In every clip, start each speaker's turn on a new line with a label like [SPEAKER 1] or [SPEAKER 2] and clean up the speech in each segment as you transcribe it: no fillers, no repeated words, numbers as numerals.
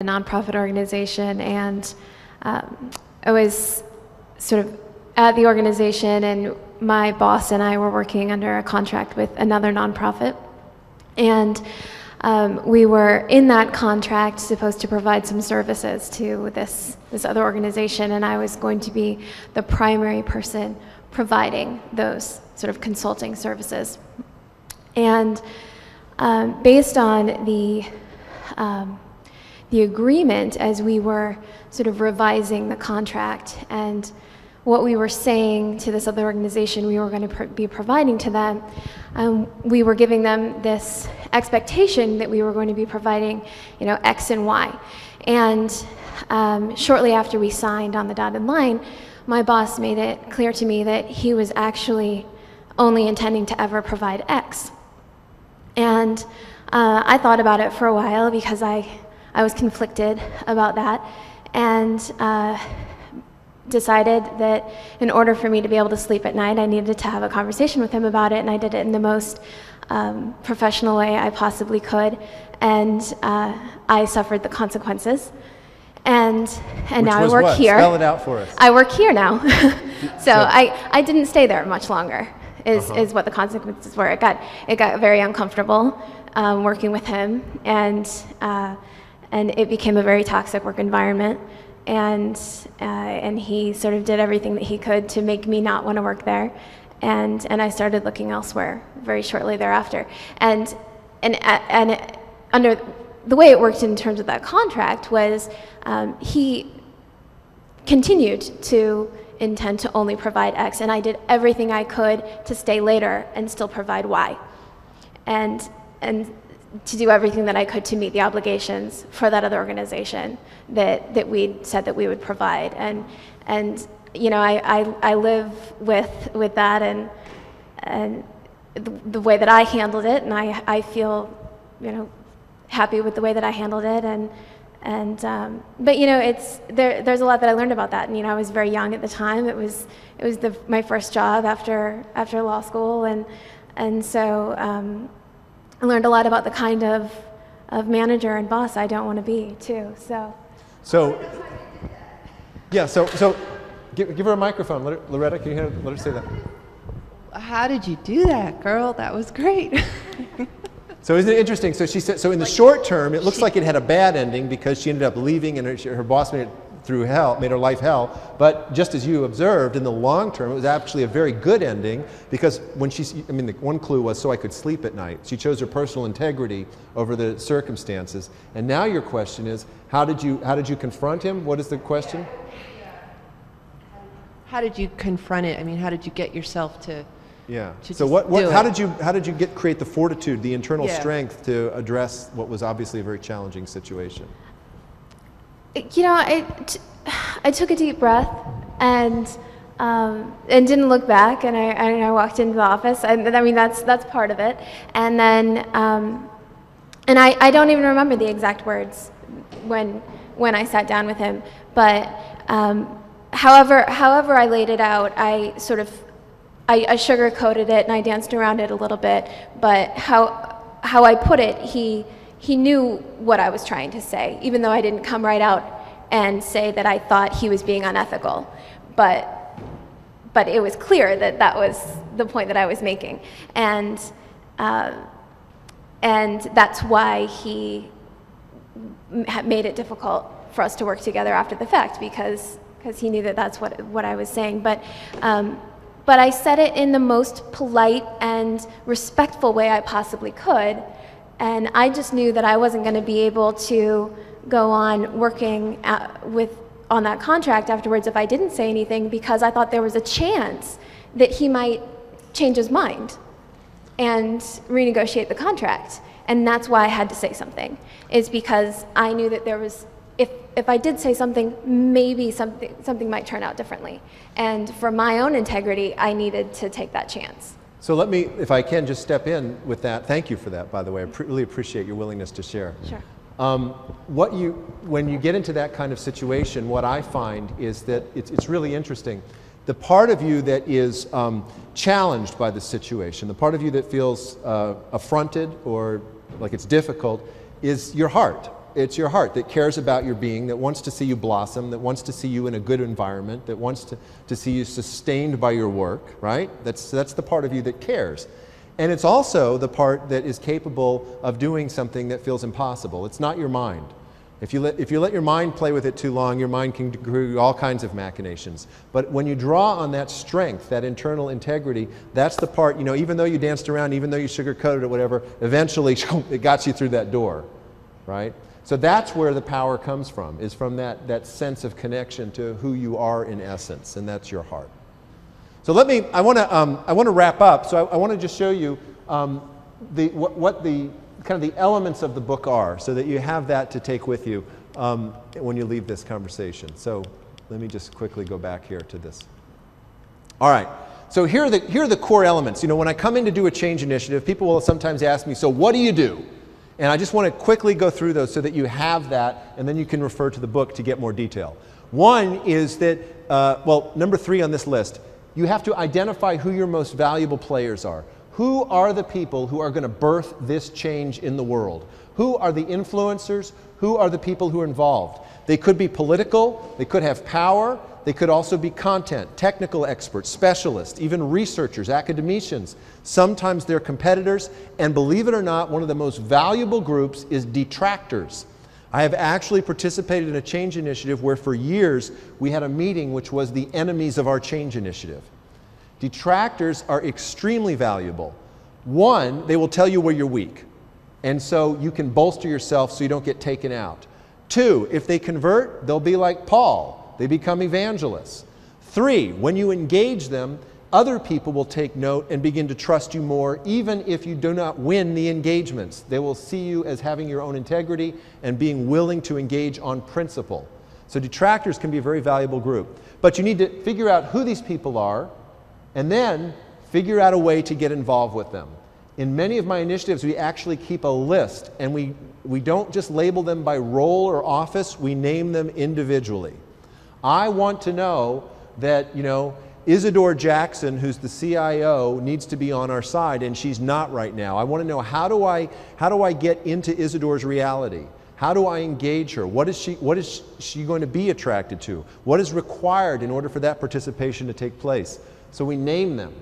[SPEAKER 1] a nonprofit organization, and I was sort of at the organization, and my boss and I were working under a contract with another nonprofit, and we were in that contract supposed to provide some services to this other organization, and I was going to be the primary person providing those sort of consulting services. And based on the agreement, as we were sort of revising the contract and what we were saying to this other organization we were going to be providing to them, we were giving them this expectation that we were going to be providing, X and Y. And shortly after we signed on the dotted line, my boss made it clear to me that he was actually only intending to ever provide X. And I thought about it for a while because I was conflicted about that, and decided that in order for me to be able to sleep at night, I needed to have a conversation with him about it, and I did it in the most professional way I possibly could, and I suffered the consequences. And now I work here.
[SPEAKER 2] Spell it out for us.
[SPEAKER 1] I work here now. So I didn't stay there much longer, is what the consequences were. It got very uncomfortable working with him, and it became a very toxic work environment. And he sort of did everything that he could to make me not want to work there. And I started looking elsewhere very shortly thereafter. And under the way it worked in terms of that contract was he continued to intend to only provide X, and I did everything I could to stay later and still provide Y, and to do everything that I could to meet the obligations for that other organization that we'd said that we would provide. And I live with that and the way that I handled it, and I feel happy with the way that I handled it, but there's a lot that I learned about that, and I was very young at the time. It was my first job after law school, and so I learned a lot about the kind of manager and boss I don't want to be too. So give her a microphone. Loretta, can you let her say that?
[SPEAKER 3] How did you do that, girl? That was great.
[SPEAKER 2] So isn't it interesting? So she said, so in the short term, it looks like it had a bad ending because she ended up leaving, and her boss made her life hell. But just as you observed, in the long term, it was actually a very good ending because the one clue was so I could sleep at night. She chose her personal integrity over the circumstances. And now your question is, how did you confront him? What is the question?
[SPEAKER 3] How did you confront it? How did you get yourself to?
[SPEAKER 2] Yeah. So how did you create the fortitude, the internal strength to address what was obviously a very challenging situation?
[SPEAKER 1] I took a deep breath and didn't look back, and I walked into the office, and that's part of it. And then and I don't even remember the exact words when I sat down with him, but however I laid it out, I sugarcoated it and I danced around it a little bit, but how I put it, he knew what I was trying to say, even though I didn't come right out and say that I thought he was being unethical. But it was clear that was the point that I was making. And that's why he made it difficult for us to work together after the fact, because he knew that that's what I was saying. But I said it in the most polite and respectful way I possibly could, and I just knew that I wasn't going to be able to go on working on that contract afterwards if I didn't say anything, because I thought there was a chance that he might change his mind and renegotiate the contract. And that's why I had to say something, is because I knew that there was, if I did say something, maybe something might turn out differently. And for my own integrity, I needed to take that chance.
[SPEAKER 2] So let me, if I can, just step in with that. Thank you for that, by the way. I really appreciate your willingness to share.
[SPEAKER 1] Sure.
[SPEAKER 2] When you get into that kind of situation, what I find is that it's really interesting. The part of you that is challenged by the situation, the part of you that feels affronted or like it's difficult, is your heart. It's your heart that cares about your being, that wants to see you blossom, that wants to see you in a good environment, that wants to see you sustained by your work, right? That's the part of you that cares. And it's also the part that is capable of doing something that feels impossible. It's not your mind. If you let your mind play with it too long, your mind can do all kinds of machinations. But when you draw on that strength, that internal integrity, that's the part, even though you danced around, even though you sugarcoated it or whatever, eventually it got you through that door, right? So that's where the power comes from, is from that sense of connection to who you are in essence, and that's your heart. So I want to wrap up. So I want to just show you what the kind of the elements of the book are, so that you have that to take with you when you leave this conversation. So let me just quickly go back here to this. All right. So here are the core elements. When I come in to do a change initiative, people will sometimes ask me, so what do you do? And I just want to quickly go through those so that you have that, and then you can refer to the book to get more detail. One is that, number 3 on this list, you have to identify who your most valuable players are. Who are the people who are going to birth this change in the world? Who are the influencers? Who are the people who are involved? They could be political, they could have power, they could also be content, technical experts, specialists, even researchers, academicians. Sometimes they're competitors, and believe it or not, one of the most valuable groups is detractors. I have actually participated in a change initiative where for years we had a meeting which was the enemies of our change initiative. Detractors are extremely valuable. One, they will tell you where you're weak, and so you can bolster yourself so you don't get taken out. 2, if they convert, they'll be like Paul. They become evangelists. 3, when you engage them, other people will take note and begin to trust you more, even if you do not win the engagements. They will see you as having your own integrity and being willing to engage on principle. So detractors can be a very valuable group. But you need to figure out who these people are, and then figure out a way to get involved with them. In many of my initiatives, we actually keep a list, and we don't just label them by role or office, we name them individually. I want to know that, Isadore Jackson, who's the CIO, needs to be on our side, and she's not right now. I want to know, how do I get into Isadore's reality? How do I engage her? What is she going to be attracted to? What is required in order for that participation to take place? So we name them.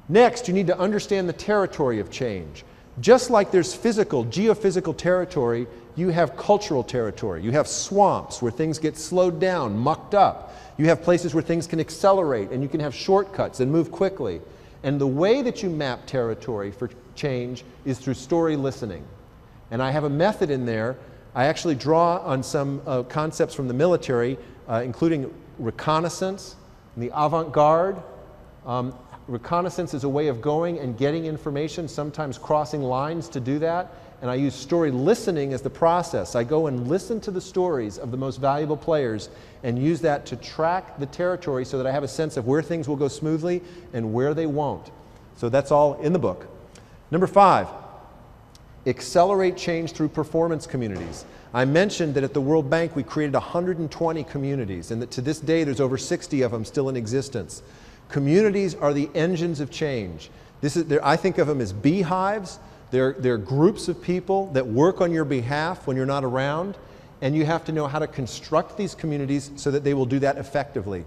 [SPEAKER 2] Next, you need to understand the territory of change. Just like there's physical, geophysical territory, you have cultural territory. You have swamps where things get slowed down, mucked up. You have places where things can accelerate, and you can have shortcuts and move quickly. And the way that you map territory for change is through story listening. And I have a method in there. I actually draw on some concepts from the military, including reconnaissance and the avant-garde. Reconnaissance is a way of going and getting information, sometimes crossing lines to do that. And I use story listening as the process. I go and listen to the stories of the most valuable players and use that to track the territory so that I have a sense of where things will go smoothly and where they won't. So that's all in the book. Number 5, accelerate change through performance communities. I mentioned that at the World Bank we created 120 communities, and that to this day there's over 60 of them still in existence. Communities are the engines of change. I think of them as beehives. They're groups of people that work on your behalf when you're not around, and you have to know how to construct these communities so that they will do that effectively.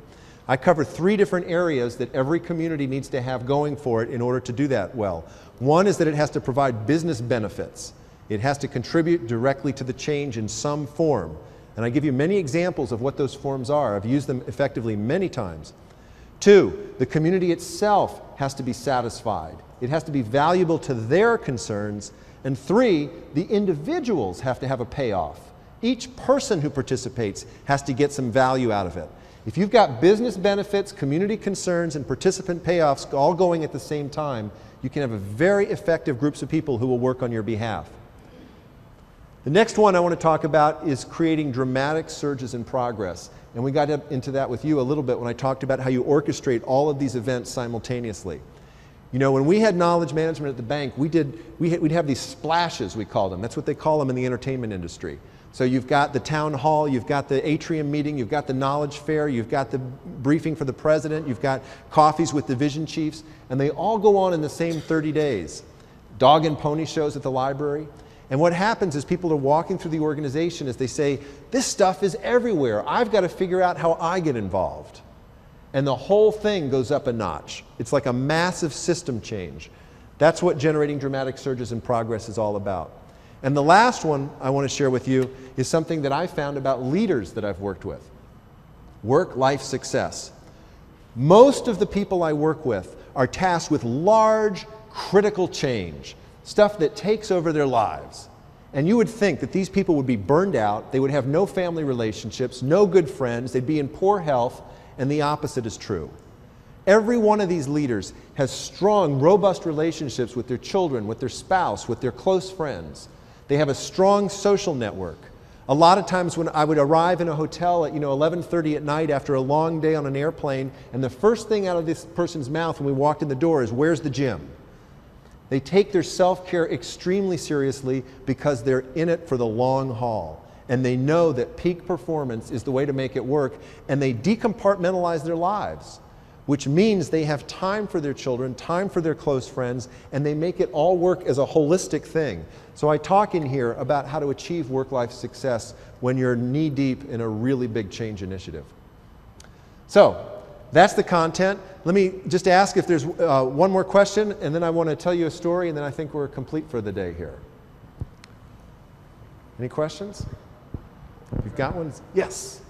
[SPEAKER 2] I cover 3 different areas that every community needs to have going for it in order to do that well. One is that it has to provide business benefits. It has to contribute directly to the change in some form. And I give you many examples of what those forms are. I've used them effectively many times. 2, the community itself has to be satisfied. It has to be valuable to their concerns. And 3, the individuals have to have a payoff. Each person who participates has to get some value out of it. If you've got business benefits, community concerns, and participant payoffs all going at the same time, you can have a very effective groups of people who will work on your behalf. The next one I want to talk about is creating dramatic surges in progress. And we got into that with you a little bit when I talked about how you orchestrate all of these events simultaneously. When we had knowledge management at the bank, we'd have these splashes, we called them. That's what they call them in the entertainment industry. So you've got the town hall, you've got the atrium meeting, you've got the knowledge fair, you've got the briefing for the president, you've got coffees with division chiefs, and they all go on in the same 30 days. Dog and pony shows at the library. And what happens is people are walking through the organization as they say, this stuff is everywhere. I've got to figure out how I get involved. And the whole thing goes up a notch. It's like a massive system change. That's what generating dramatic surges in progress is all about. And the last one I want to share with you is something that I found about leaders that I've worked with. Work-life success. Most of the people I work with are tasked with large, critical change, stuff that takes over their lives. And you would think that these people would be burned out, they would have no family relationships, no good friends, they'd be in poor health, and the opposite is true. Every one of these leaders has strong, robust relationships with their children, with their spouse, with their close friends. They have a strong social network. A lot of times when I would arrive in a hotel at 11:30 at night after a long day on an airplane, and the first thing out of this person's mouth when we walked in the door is, "Where's the gym?" They take their self-care extremely seriously because they're in it for the long haul. And they know that peak performance is the way to make it work, and they decompartmentalize their lives, which means they have time for their children, time for their close friends, and they make it all work as a holistic thing. So I talk in here about how to achieve work-life success when you're knee-deep in a really big change initiative. So that's the content. Let me just ask if there's one more question, and then I want to tell you a story, and then I think we're complete for the day here. Any questions? You've got one? Yes.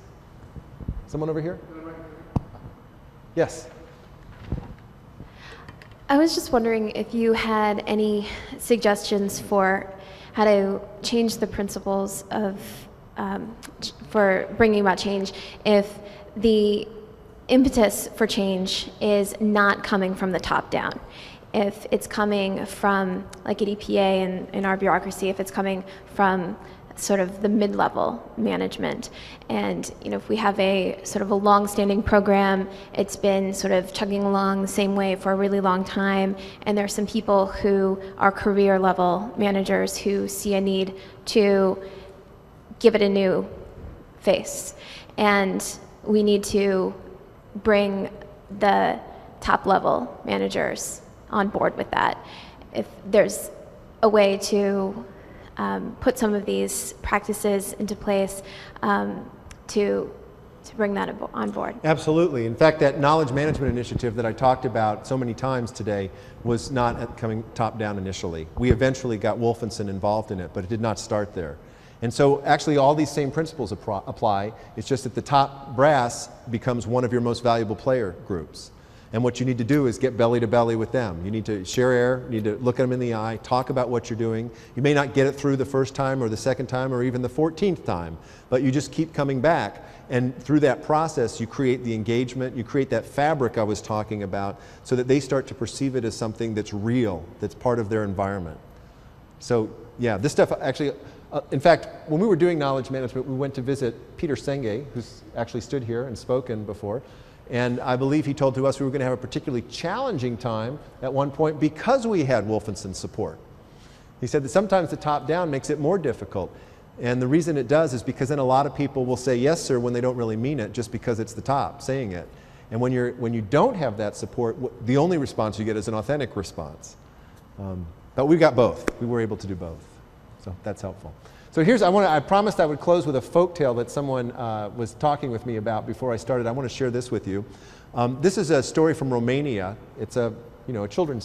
[SPEAKER 2] Someone over here? Yes.
[SPEAKER 1] I was just wondering if you had any suggestions for how to change the principles of, for bringing about change if the impetus for change is not coming from the top down. If it's coming from, like at EPA and in our bureaucracy, if it's coming from sort of the mid-level management. And if we have a sort of a long-standing program, it's been sort of chugging along the same way for a really long time, and there are some people who are career level managers who see a need to give it a new face. And we need to bring the top level managers on board with that. If there's a way to put some of these practices into place to bring that on board.
[SPEAKER 2] Absolutely. In fact, that knowledge management initiative that I talked about so many times today was not coming top down initially. We eventually got Wolfenson involved in it, but it did not start there. And so actually all these same principles apply. It's just that the top brass becomes one of your most valuable player groups. And what you need to do is get belly to belly with them. You need to share air, you need to look at them in the eye, talk about what you're doing. You may not get it through the first time or the second time or even the 14th time, but you just keep coming back. And through that process, you create the engagement, you create that fabric I was talking about so that they start to perceive it as something that's real, that's part of their environment. So yeah, this stuff actually, in fact, when we were doing knowledge management, we went to visit Peter Senge, who's actually stood here and spoken before. And I believe he told to us we were going to have a particularly challenging time at one point because we had Wolfenson's support. He said that sometimes the top-down makes it more difficult. And the reason it does is because then a lot of people will say yes, sir, when they don't really mean it, just because it's the top saying it. And when you don't have that support, the only response you get is an authentic response. But we got both. We were able to do both. So that's helpful. So I promised I would close with a folk tale that someone was talking with me about before I started. I want to share this with you. This is a story from Romania. It's a children's